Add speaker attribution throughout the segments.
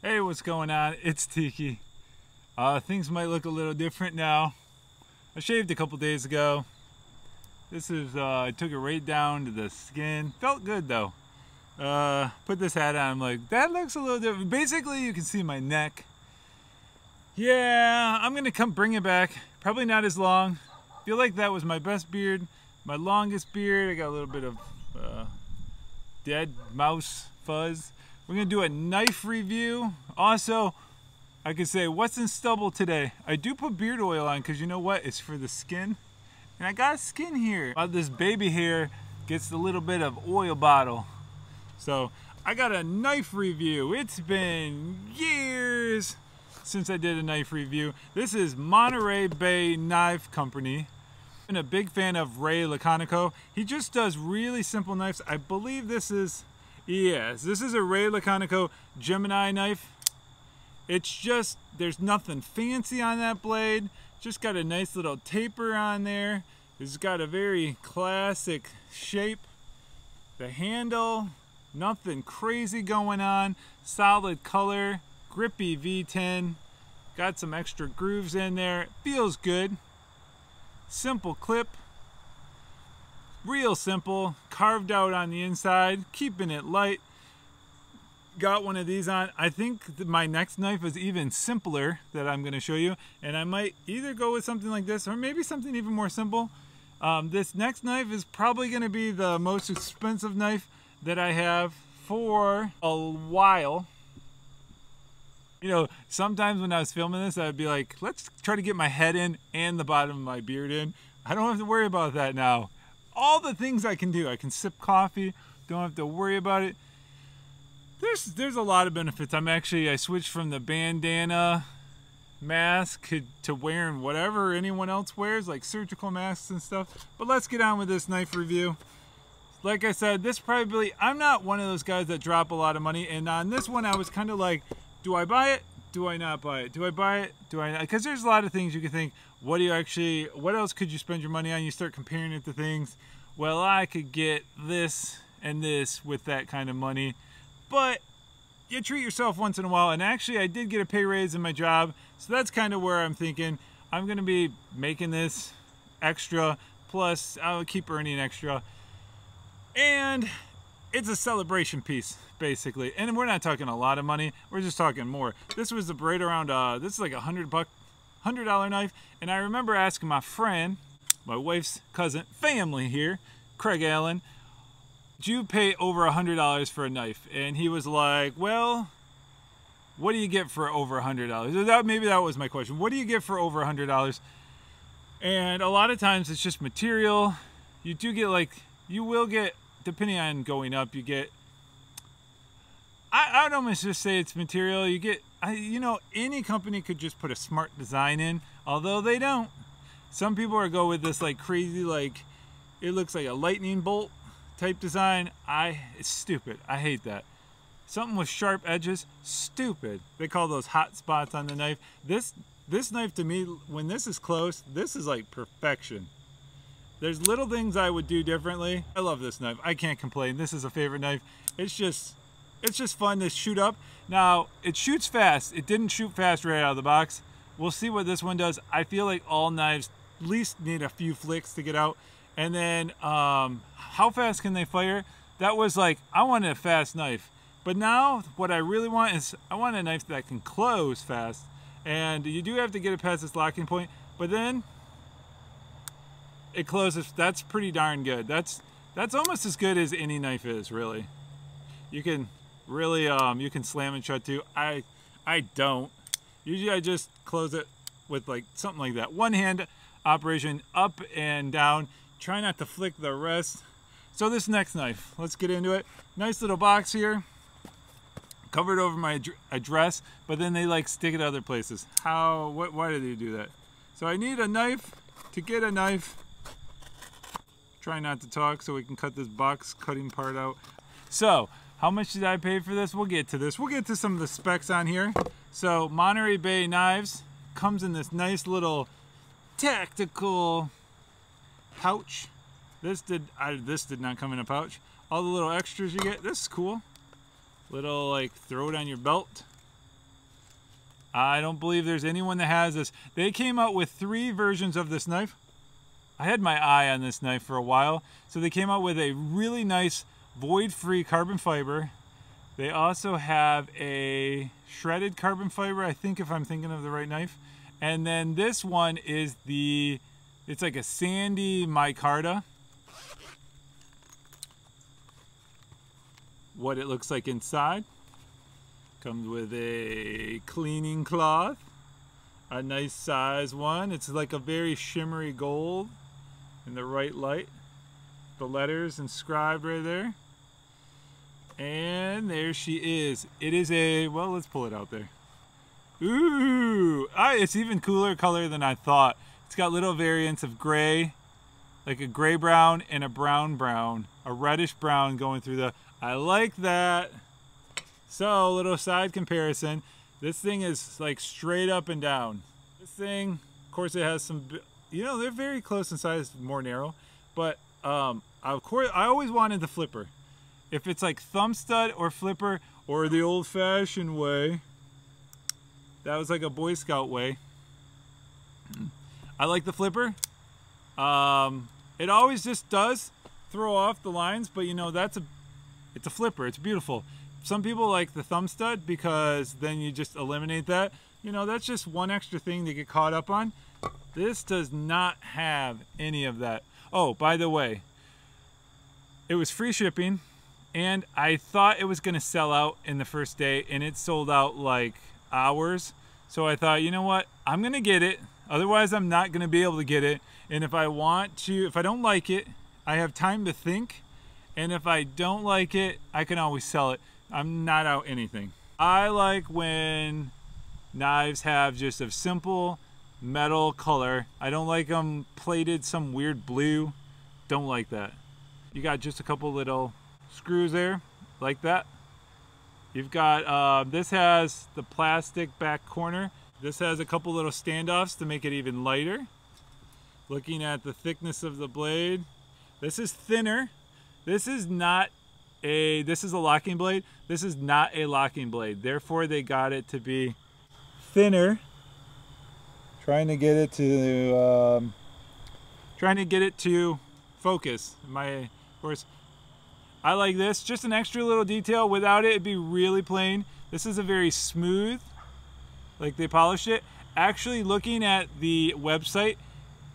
Speaker 1: Hey, what's going on? It's Tiki. Things might look a little different now. I shaved a couple days ago. This is, I took it right down to the skin. Felt good though. Put this hat on, I'm like, that looks a little different. Basically, you can see my neck. Yeah, I'm gonna come bring it back. Probably not as long. Feel like that was my best beard, my longest beard. I got a little bit of dead mouse fuzz. We're gonna do a knife review. Also, I could say, what's in stubble today? I do put beard oil on because you know what? It's for the skin. And I got skin here. This baby hair gets a little bit of oil bottle. So I got a knife review. It's been years since I did a knife review. This is Monterey Bay Knife Company. I'm a big fan of Ray Laconico. He just does really simple knives. I believe this is, yes, this is a Ray Laconico Gemini knife. It's just, there's nothing fancy on that blade. Just got a nice little taper on there. It's got a very classic shape. The handle, nothing crazy going on. Solid color, grippy V10. Got some extra grooves in there. Feels good. Simple clip. Real simple. Carved out on the inside. Keeping it light. Got one of these on. I think my next knife is even simpler that I'm going to show you, and I might either go with something like this or maybe something even more simple. This next knife is probably going to be the most expensive knife that I have for a while. You know, sometimes when I was filming this, I'd be like, let's try to get my head in and the bottom of my beard in. I don't have to worry about that now. All the things I can do. I can sip coffee, don't have to worry about it. There's a lot of benefits. I switched from the bandana mask to wearing whatever anyone else wears, like surgical masks and stuff. But let's get on with this knife review. Like I said, I'm not one of those guys that drop a lot of money. And on this one, I was kind of like, do I buy it? Do I not buy it? Do I buy it? Do I not? Because there's a lot of things you can think, what else could you spend your money on? You start comparing it to things. Well, I could get this and this with that kind of money. But you treat yourself once in a while, and actually I did get a pay raise in my job, so that's kind of where I'm thinking I'm going to be making this extra, plus I'll keep earning extra. And it's a celebration piece, basically. And we're not talking a lot of money, we're just talking more. This was right around, this is like $100 knife, and I remember asking my friend, my wife's cousin, family here, Craig Allen, do you pay over $100 for a knife? And he was like, well, what do you get for over $100? Maybe that was my question. What do you get for over $100? And a lot of times it's just material. You do get you will get, depending on going up, you get, I would almost just say it's material. You get, you know, any company could just put a smart design in, although they don't. Some people are go with this crazy, it looks like a lightning bolt type design. It's stupid. I hate that. Something with sharp edges, stupid. They call those hot spots on the knife. This knife, to me, when this is close, this is like perfection. There's little things I would do differently. I love this knife. I can't complain. This is a favorite knife. It's just fun to shoot up. Now, it shoots fast. It didn't shoot fast right out of the box. We'll see what this one does. I feel like all knives at least need a few flicks to get out. And then, how fast can they fire? That was like, I wanted a fast knife. But now, what I really want is, I want a knife that can close fast. And you do have to get it past this locking point, but then it closes. That's pretty darn good. That's almost as good as any knife is, really. You can really, you can slam and shut too. I don't. Usually I just close it with something like that. One hand operation, up and down. Try not to flick the rest. So this next knife, let's get into it. Nice little box here. Covered over my address, but then they stick it other places. Why do they do that? So I need a knife to get a knife. Try not to talk so we can cut this box cutting part out. So, how much did I pay for this? We'll get to this. We'll get to some of the specs on here. So, Monterey Bay Knives comes in this nice little tactical pouch. This did not come in a pouch. All the little extras you get. This is cool. Little throw it on your belt. I don't believe there's anyone that has this. They came out with 3 versions of this knife. I had my eye on this knife for a while. So they came out with a really nice void-free carbon fiber. They also have a shredded carbon fiber, I think, if I'm thinking of the right knife. And then this one is it's like a sandy micarta. What it looks like inside. Comes with a cleaning cloth. A nice size one. It's like a very shimmery gold in the right light. The letters inscribed right there. And there she is. It is well, let's pull it out there. Ooh, it's even cooler color than I thought. It's got little variants of gray, like a gray brown and a brown brown, a reddish brown going through the, I like that. So, little side comparison. This thing is like straight up and down. This thing, of course, it has some, they're very close in size, more narrow, but of course, I always wanted the flipper. If it's like thumb stud or flipper or the old-fashioned way, that was like a Boy Scout way. I like the flipper. It always just does throw off the lines, but it's a flipper. It's beautiful. Some people like the thumb stud because then you just eliminate that. That's just one extra thing to get caught up on. This does not have any of that. Oh, by the way, it was free shipping. And I thought it was going to sell out in the first day, and it sold out like hours. So I thought, you know what? I'm going to get it. Otherwise, I'm not going to be able to get it. And if I don't like it, I have time to think. And if I don't like it, I can always sell it. I'm not out anything. I like when knives have just a simple metal color. I don't like them plated some weird blue. Don't like that. You got just a couple little screws there, like that. You've got, this has the plastic back corner. This has a couple little standoffs to make it even lighter. Looking at the thickness of the blade, this is thinner. This is a locking blade. This is not a locking blade. Therefore, they got it to be thinner. Trying to get it to focus. Of course, I like this. Just an extra little detail. Without it, it'd be really plain. This is a very smooth, like they polished it. Actually, looking at the website,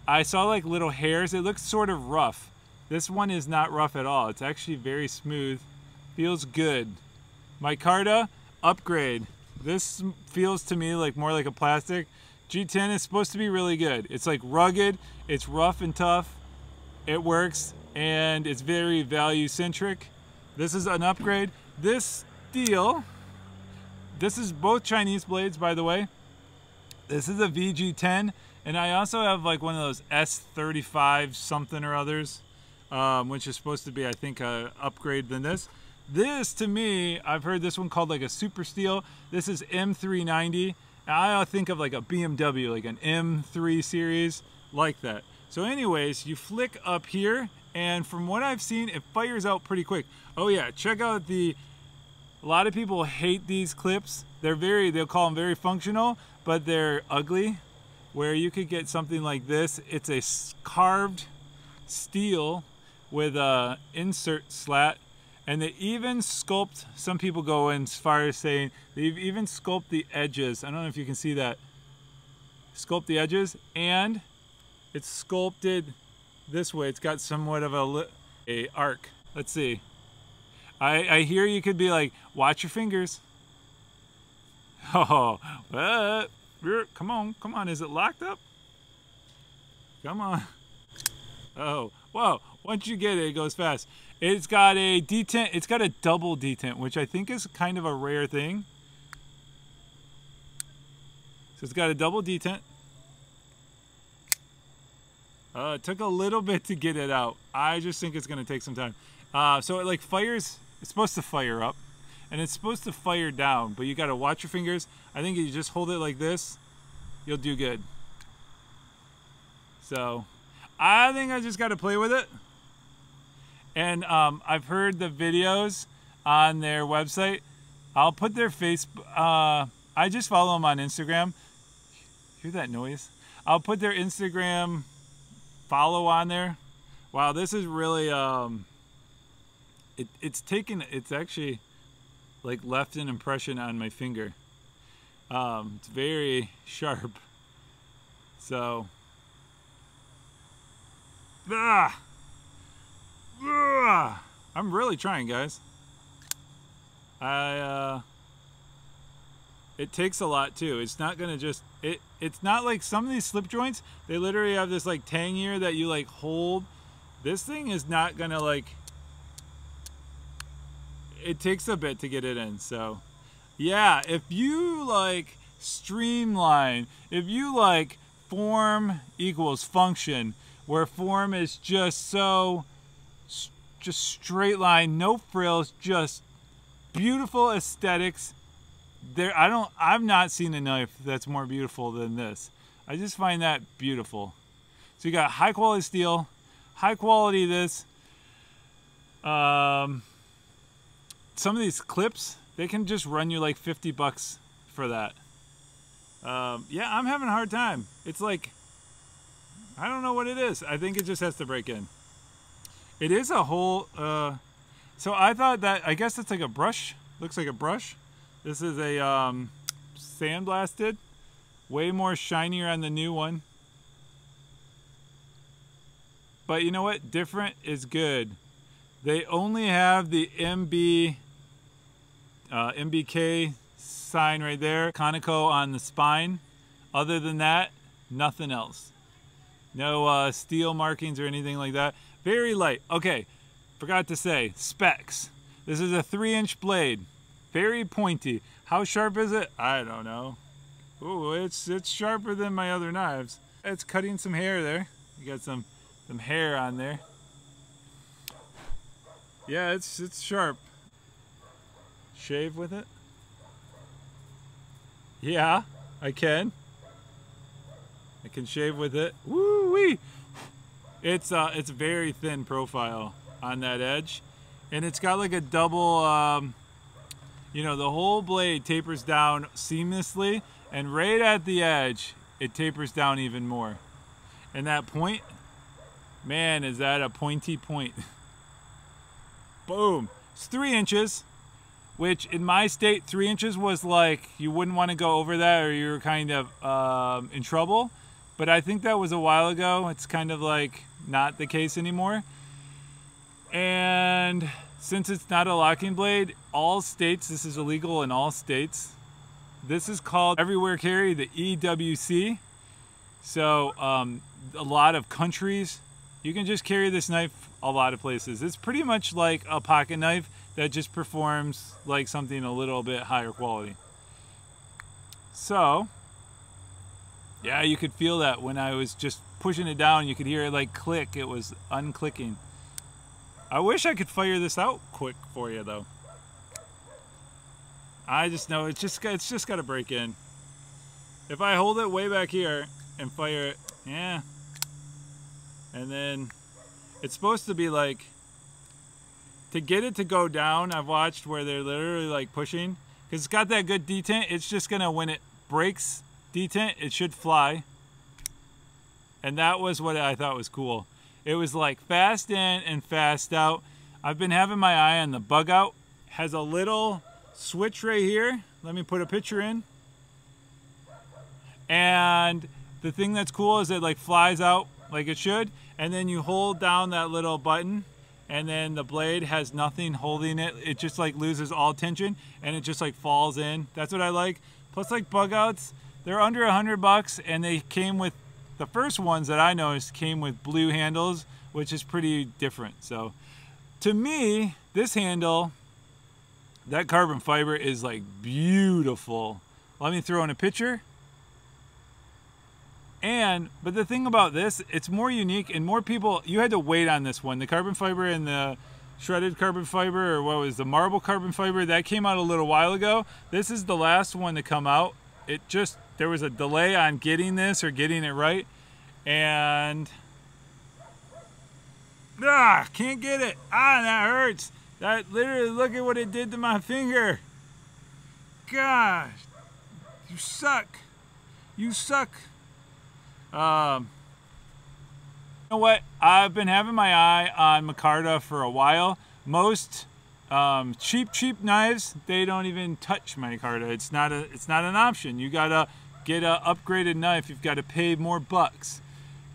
Speaker 1: I saw like little hairs. It looks sort of rough. This one is not rough at all. It's actually very smooth. Feels good. Micarta, upgrade. This feels to me like more like a plastic. G10 is supposed to be really good. It's like rugged, it's rough and tough, it works, and it's very value centric. This is an upgrade. This steel, this is both Chinese blades, by the way. This is a VG10, and I also have like one of those S35 something or others, which is supposed to be, I think, a upgrade than this. This, to me, I've heard this one called like a super steel. This is M390. I think of like a BMW, like an M3 series, like that. So anyways, you flick up here, and from what I've seen, it fires out pretty quick. Oh yeah, check out a lot of people hate these clips. They'll call them very functional, but they're ugly. Where you could get something like this. It's a carved steel with a insert slat. And they even sculpt, some people go as far as saying, they've even sculpted the edges. I don't know if you can see that. Sculpt the edges, and it's sculpted this way. It's got somewhat of a arc. Let's see. I hear you could be like, watch your fingers. Oh, but, come on, is it locked up? Come on. Oh, whoa, once you get it, it goes fast. It's got a detent, it's got a double detent, which I think is kind of a rare thing. So it's got a double detent. It took a little bit to get it out. I just think it's gonna take some time. So it like fires, it's supposed to fire up, and it's supposed to fire down, but you gotta watch your fingers. I think if you just hold it like this, you'll do good. So, I think I just gotta play with it. And I've heard the videos on their website. I'll put their I just follow them on Instagram. Hear that noise? I'll put their Instagram follow on there. Wow, this is really it's actually like left an impression on my finger. It's very sharp. So I'm really trying, guys. It takes a lot too. It's not gonna just it's not like some of these slip joints, they literally have this like tang here that you like hold. This thing is not gonna like, it takes a bit to get it in. So yeah, if you like streamline, if you like form equals function, where form is just so just straight line, no frills, just beautiful aesthetics. I've not seen a knife that's more beautiful than this. I just find that beautiful. So you got high quality steel, high quality this. Some of these clips, they can just run you like 50 bucks for that. Yeah, I'm having a hard time. It's like, I don't know what it is. I think it just has to break in. It is a whole, so I thought that, I guess it's like a brush. Looks like a brush. This is a sandblasted. Way more shinier on the new one. But you know what? Different is good. They only have the MBK sign right there. Conoco on the spine. Other than that, nothing else. No steel markings or anything like that. Very light. Okay, forgot to say, specs. This is a 3-inch blade. Very pointy. How sharp is it? I don't know. Ooh, it's sharper than my other knives. It's cutting some hair there. You got some hair on there. Yeah, it's sharp. Shave with it? Yeah, I can. I can shave with it. Woo-wee! It's very thin profile on that edge. And it's got like a double, you know, the whole blade tapers down seamlessly, and right at the edge, it tapers down even more. And that point, man, is that a pointy point. Boom. It's 3 inches, which in my state, 3 inches was like, you wouldn't want to go over that or you're kind of in trouble. But I think that was a while ago. It's kind of like not the case anymore. And since it's not a locking blade, all states, this is illegal in all states. This is called everywhere carry, the EWC. So a lot of countries, you can just carry this knife a lot of places. It's pretty much like a pocket knife that just performs like something a little bit higher quality. So, yeah, you could feel that when I was just pushing it down, you could hear it like click, it was unclicking. I wish I could fire this out quick for you though. I just know it's just got to break in. If I hold it way back here and fire it, yeah. And then it's supposed to be like, to get it to go down, I've watched where they're literally like pushing, because it's got that good detent. It's just gonna, when it breaks detent, it should fly. And that was what I thought was cool. It was like fast in and fast out. I've been having my eye on the bug out. Has a little switch right here. Let me put a picture in. And the thing that's cool is it like flies out like it should. And then you hold down that little button and then the blade has nothing holding it. It just like loses all tension and it just like falls in. That's what I like. Plus like bug outs, they're under $100 and they came with, the first ones that I noticed came with blue handles, which is pretty different. So to me, this handle, that carbon fiber is like beautiful. Let me throw in a picture. But the thing about this, it's more unique and more people, you had to wait on this one. The carbon fiber and the shredded carbon fiber, or what was the marble carbon fiber, that came out a little while ago. This is the last one to come out. It just, there was a delay on getting this or getting it right. And can't get it. That hurts. That literally, look at what it did to my finger. Gosh. You suck. You suck. You know what? I've been having my eye on Micarta for a while. Most cheap knives, they don't even touch Micarta. It's not an option. You gotta get a upgraded knife. You've got to pay more bucks.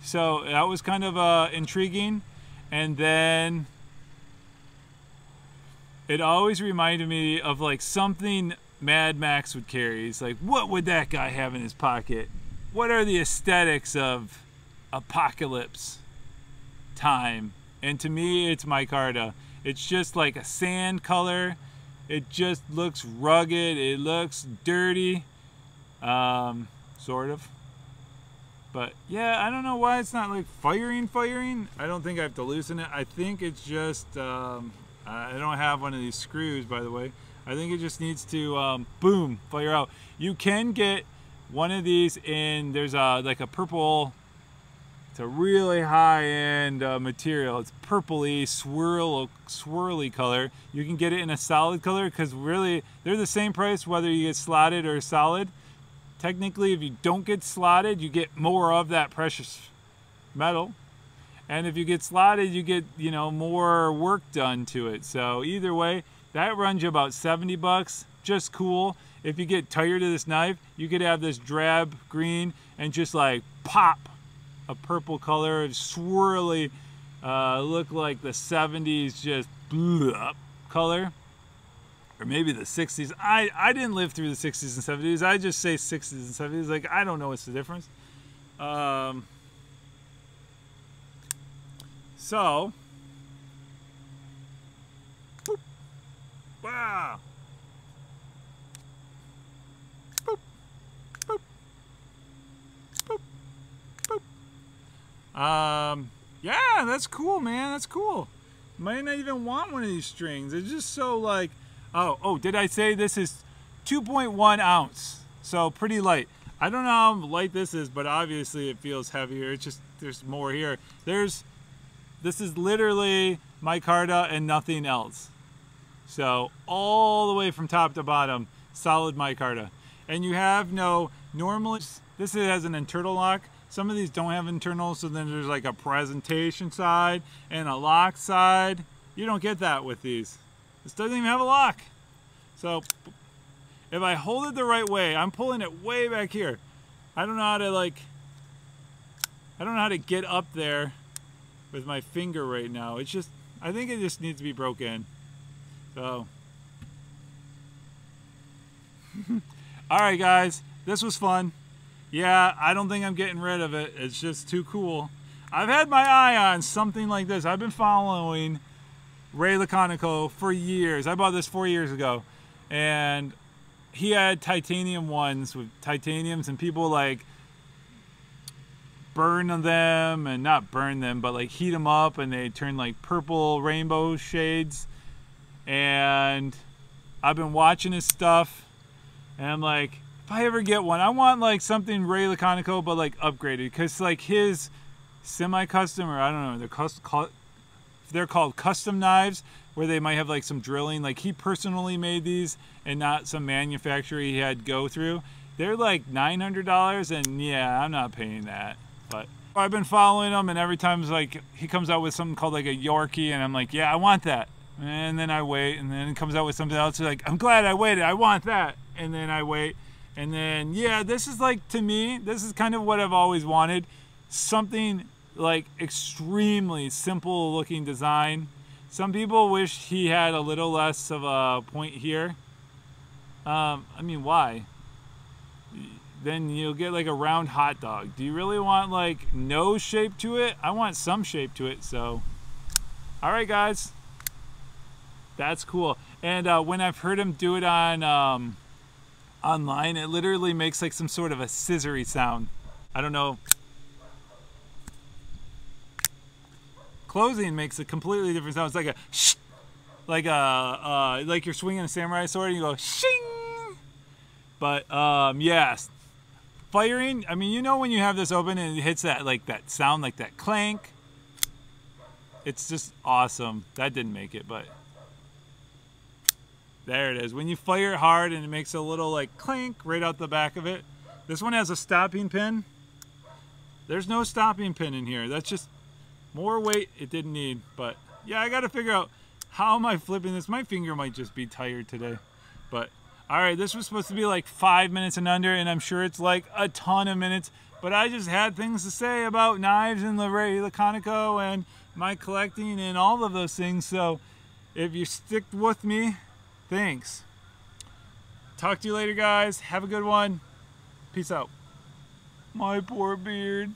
Speaker 1: So that was kind of intriguing. And then it always reminded me of like something Mad Max would carry. He's like, what would that guy have in his pocket? What are the aesthetics of apocalypse time? And to me, it's Micarta. It's just like a sand color. It just looks rugged. It looks dirty, sort of. But yeah, I don't know why it's not like firing. I don't think I have to loosen it. I think it's just, I don't have one of these screws, by the way. I think it just needs to, boom, fire out. You can get one of these in, there's like a purple, it's a really high-end material. It's purpley, swirly color. You can get it in a solid color because really, they're the same price whether you get slotted or solid. Technically, if you don't get slotted, you get more of that precious metal. And if you get slotted, you get, you know, more work done to it. So either way, that runs you about 70 bucks. Just cool. If you get tired of this knife, you could have this drab green and just like pop a purple color, swirly, look like the 70s just blew up color. Or maybe the 60s. I didn't live through the 60s and 70s. I just say 60s and 70s. Like, I don't know what's the difference. So, boop, wow, boop, boop, boop, boop. Yeah, that's cool, man. That's cool. Might not even want one of these strings. It's just so like, oh, did I say this is 2.1 ounce? So pretty light. I don't know how light this is, but obviously it feels heavier. It's just, there's more here. This is literally Micarta and nothing else. So all the way from top to bottom, solid Micarta. And you have no, normally, this has an internal lock. Some of these don't have internal, so then there's like a presentation side and a lock side. You don't get that with these. This doesn't even have a lock. So if I hold it the right way, I'm pulling it way back here. I don't know how to like, I don't know how to get up there with my finger right now. It's just, I think it just needs to be broken. So, all right guys, this was fun. Yeah, I don't think I'm getting rid of it. It's just too cool. I've had my eye on something like this. I've been following Ray Laconico for years. I bought this 4 years ago, and he had titanium ones with titaniums, and people like burn them, and not burn them, but like heat them up, and they turn like purple rainbow shades. And I've been watching his stuff, and I'm like, if I ever get one, I want like something Ray Laconico, but like upgraded, because like his semi-custom, or I don't know, they're called custom knives, where they might have like some drilling. Like he personally made these and not some manufacturer he had go through. They're like $900, and yeah, I'm not paying that. But I've been following him, and every time it's like he comes out with something called like a Yorkie, and I'm like, yeah, I want that. And then I wait, and then it comes out with something else. Like, I'm glad I waited. I want that. And then I wait. And then, yeah, this is like, to me, this is kind of what I've always wanted. Something like extremely simple looking design. Some people wish he had a little less of a point here. I mean, why? Then you'll get like a round hot dog. Do you really want like no shape to it? I want some shape to it. So, all right, guys, that's cool. And when I've heard him do it on online, it literally makes like some sort of a scissory sound. I don't know. Closing makes a completely different sound. It's like a shh, like you're swinging a samurai sword and you go shing. But yes, firing. I mean, you know when you have this open and it hits that like that sound, like that clank. It's just awesome. That didn't make it, but There it is. When you fire it hard and it makes a little like clink right out the back of it. This one has a stopping pin. There's no stopping pin in here. That's just more weight it didn't need. But yeah, I got to figure out how am I flipping this. My finger might just be tired today. But all right, this was supposed to be like 5 minutes and under, and I'm sure it's like a ton of minutes. But I just had things to say about knives and the Conoco and my collecting and all of those things. So if you stick with me, thanks. Talk to you later, guys. Have a good one. Peace out. My poor beard.